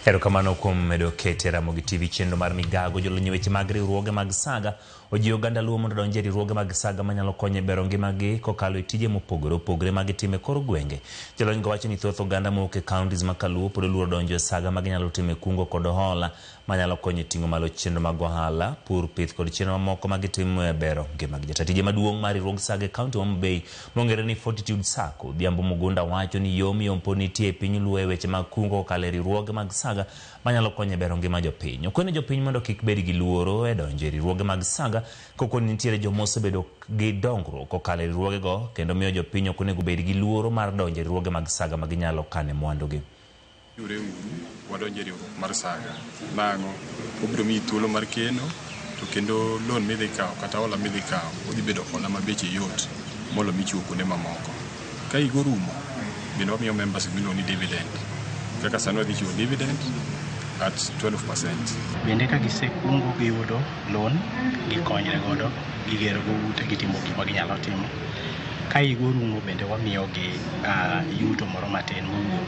Erokamano kuom medo kete Ramogi TV chenro mar migago jolony weche mag riwruoge mag saga ojiwo oganda luo mondo donje riwruoge mag saga manyalo konyo e bero ngimagi kokalo e tije mopogore opogore mag timo e kor gwenge. Jolony go wacho ni thoth oganda mowuok e counties ma Kaluo pod luoro donjo e saga ma ginyalo timo e kungo kod hola manyalo konyo e ting'o malo chenro mag ohala, pur, pith kod chenro mamoko ma gitimo e bero ngimagi. Jatije maduong' mar riwruog saga e kaunti ma Homa Bay mong'ere ni Fortitude Sacco Odhiambo Mugunda wacho ni yom pod nitie e piny luo e weche mag kungo kokalo e riwruoge mag saga manyalo konyo e bero ngima jopiny. Okweno jopiny mondo kik bed gi luoro e donjo e riwruoge mag saga kokoni nitiere joma osebedo gi dongruok kokalo e riwruoge go kendo miyo jopiny ok onego bed gi luoro mar donjo e riwruoge mag saga ma ginyalo kane mwandugi. Yure wadonjo e riwruok mar saga nang'o obiro miyi thuolo mar keno to kendo loan midhi kawo kata hola midhi kawo odhi bedo hola ma beche yot molo michiwo kuonde mamoko. Ka higa rumo bende wamiyo members miluongo ni dividend kaka sani wadhi chiwo dividend at 12%. Bende ka gisekungo giyudo loan gikonyre godo gigero go ute gitimo gik ma ginyalo timo. Ka higa rumo bende wamiyogi yuto moro matin mowuok